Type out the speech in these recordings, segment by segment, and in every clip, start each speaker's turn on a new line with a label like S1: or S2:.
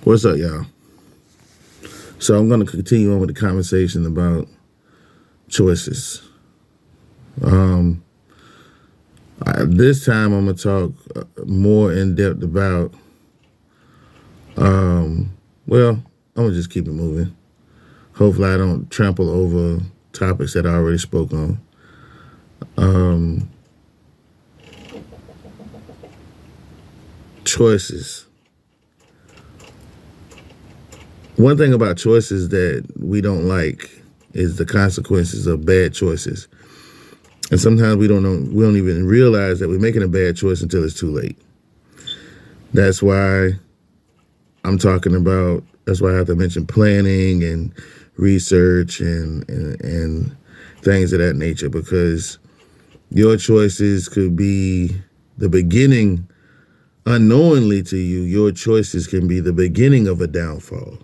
S1: What's up, y'all? So I'm going to continue on with the conversation about choices. This time I'm going to talk more in depth about, I'm going to just keep it moving. Hopefully I don't trample over topics that I already spoke on. Choices. One thing about choices that we don't like is the consequences of bad choices. And sometimes we don't even realize that we're making a bad choice until it's too late. That's why I have to mention planning and research and things of that nature, because your choices could be the beginning, unknowingly to you, your choices can be the beginning of a downfall.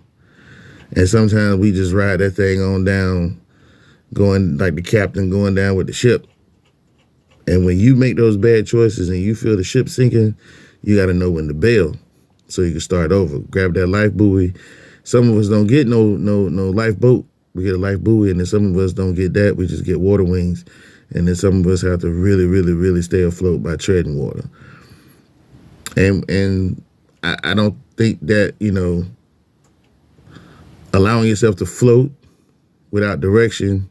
S1: And sometimes we just ride that thing on down, going like the captain going down with the ship. And when you make those bad choices and you feel the ship sinking, you got to know when to bail so you can start over. Grab that life buoy. Some of us don't get no lifeboat. We get a life buoy, and then some of us don't get that. We just get water wings. And then some of us have to really, really, really stay afloat by treading water. And I don't think that, allowing yourself to float without direction,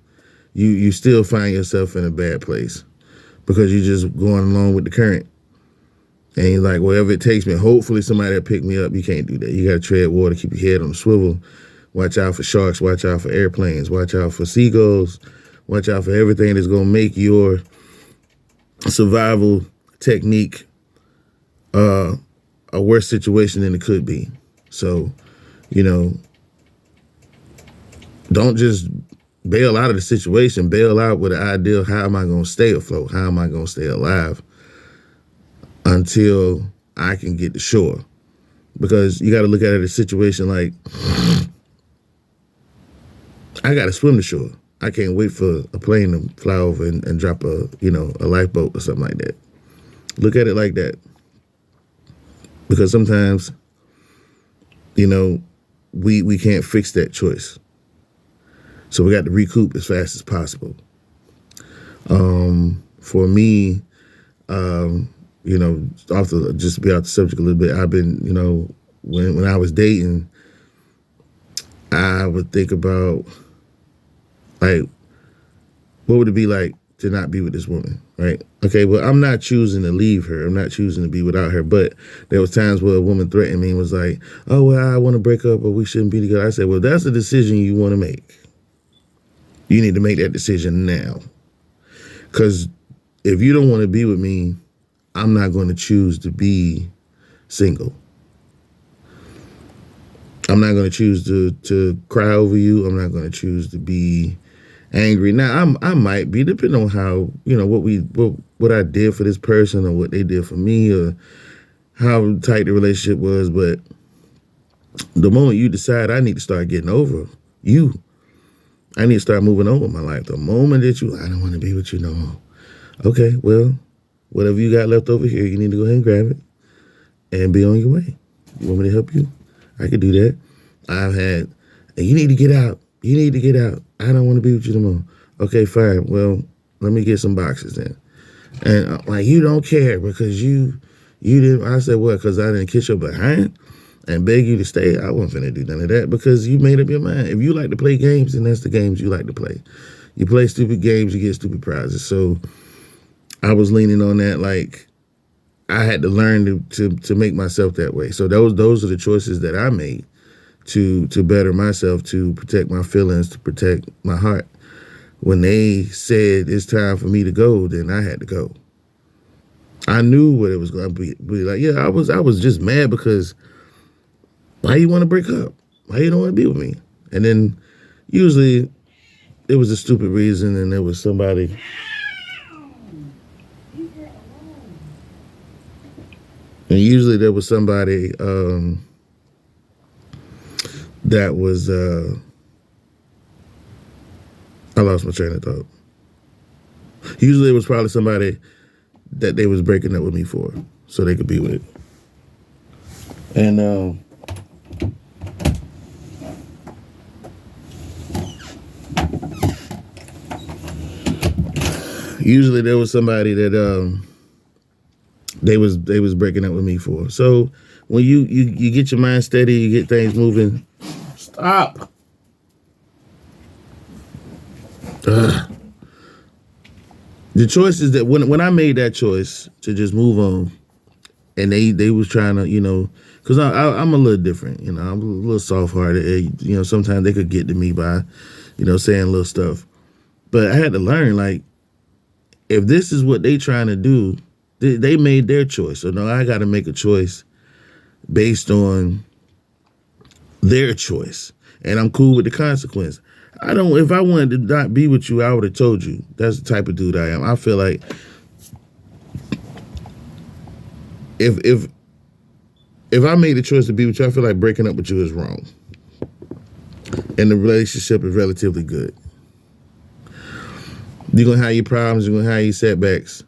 S1: you still find yourself in a bad place because you're just going along with the current. And you're like, wherever it takes me, hopefully somebody will pick me up. You can't do that. You got to tread water, keep your head on the swivel, watch out for sharks, watch out for airplanes, watch out for seagulls, watch out for everything that's going to make your survival technique a worse situation than it could be. So, don't just bail out of the situation. Bail out with the idea of how am I going to stay afloat? How am I going to stay alive until I can get to shore? Because you got to look at it as a situation like, I got to swim to shore. I can't wait for a plane to fly over and drop a lifeboat or something like that. Look at it like that. Because sometimes, we can't fix that choice. So we got to recoup as fast as possible. For me, just to be off the subject a little bit, I've been, when I was dating, I would think about, like, what would it be like to not be with this woman, right? Okay, well, I'm not choosing to leave her. I'm not choosing to be without her. But there was times where a woman threatened me and was like, oh, well, I want to break up or we shouldn't be together. I said, well, that's a decision you want to make. You need to make that decision now. Because if you don't want to be with me, I'm not going to choose to be single. I'm not going to choose to cry over you. I'm not going to choose to be angry. Now, I might be, depending on how, what I did for this person or what they did for me or how tight the relationship was. But the moment you decide I need to start getting over you, I need to start moving on with my life. The moment that I don't want to be with you no more. Okay, well, whatever you got left over here, you need to go ahead and grab it and be on your way. You want me to help you? I could do that. You need to get out. You need to get out. I don't want to be with you no more. Okay, fine. Well, let me get some boxes then. And like, you don't care because you didn't. I said, what? Because I didn't kiss your behind and beg you to stay. I wasn't finna do none of that because you made up your mind. If you like to play games, then that's the games you like to play. You play stupid games, you get stupid prizes. So I was leaning on that, like, I had to learn to make myself that way. So those are the choices that I made to better myself, to protect my feelings, to protect my heart. When they said it's time for me to go, then I had to go. I knew what it was going to be like. Yeah, I was just mad because why you want to break up? Why you don't want to be with me? And then usually it was a stupid reason, and there was somebody. And usually there was somebody that was, I lost my train of thought. Usually it was probably somebody that they was breaking up with me for, so they could be with. And Usually there was somebody that they was breaking up with me for. So when you get your mind steady, you get things moving. Stop. The choice is that when I made that choice to just move on, and they was trying to, because I'm a little different, I'm a little soft hearted. Sometimes they could get to me by, saying little stuff. But I had to learn, like, if this is what they trying to do, they made their choice. So no, I got to make a choice based on their choice, and I'm cool with the consequence. If I wanted to not be with you, I would have told you. That's the type of dude I am. I feel like if I made the choice to be with you, I feel like breaking up with you is wrong. And the relationship is relatively good. You're going to have your problems, you're going to have your setbacks.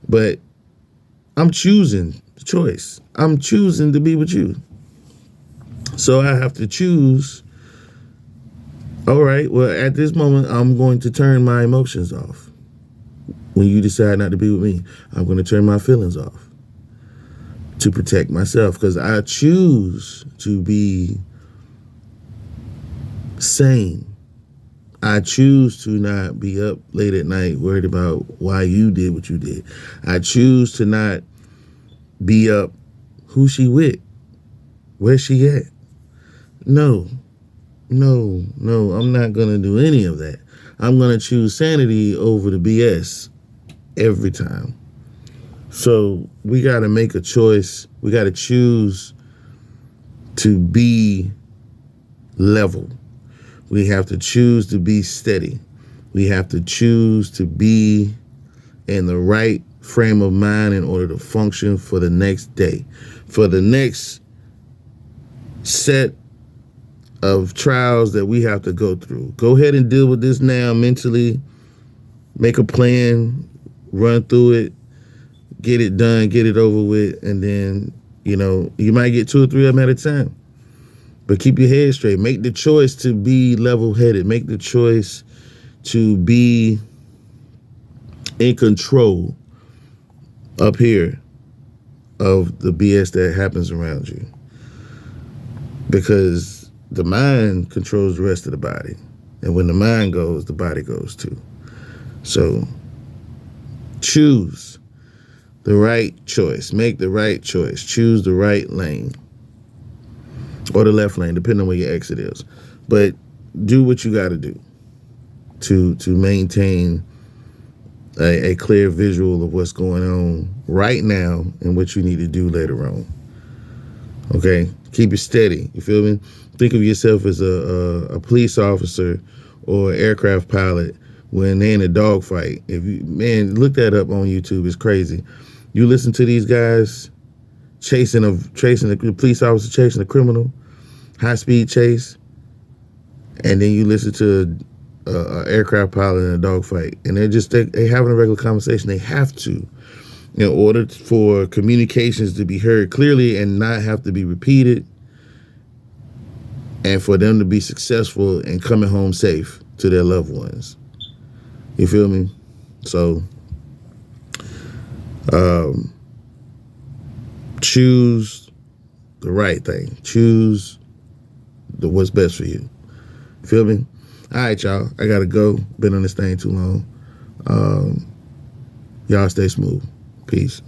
S1: But I'm choosing the choice. I'm choosing to be with you. So I have to choose. All right, well, at this moment, I'm going to turn my emotions off. When you decide not to be with me, I'm going to turn my feelings off to protect myself, because I choose to be sane. I choose to not be up late at night worried about why you did what you did. I choose to not be up who she with, where she at. No, I'm not going to do any of that. I'm going to choose sanity over the BS every time. So we got to make a choice. We got to choose to be level. We have to choose to be steady. We have to choose to be in the right frame of mind in order to function for the next day, for the next set of trials that we have to go through. Go ahead and deal with this now mentally. Make a plan, run through it, get it done, get it over with, and then, you might get 2 or 3 of them at a time. But keep your head straight. Make the choice to be level-headed. Make the choice to be in control up here of the BS that happens around you. Because the mind controls the rest of the body. And when the mind goes, the body goes too. So choose the right choice. Make the right choice. Choose the right lane. Or the left lane, depending on where your exit is. But do what you got to do to maintain a clear visual of what's going on right now and what you need to do later on. Okay? Keep it steady. You feel me? Think of yourself as a police officer or aircraft pilot when they're in a dogfight. Look that up on YouTube. It's crazy. You listen to these guys chasing the police officer chasing a criminal, high speed chase, and then you listen to an aircraft pilot in a dogfight, and they having a regular conversation. They have to, in order for communications to be heard clearly and not have to be repeated, and for them to be successful in coming home safe to their loved ones. You feel me? So, choose the right thing. Choose what's best for you. Feel me? All right, y'all. I gotta go. Been on this thing too long. Y'all stay smooth. Peace.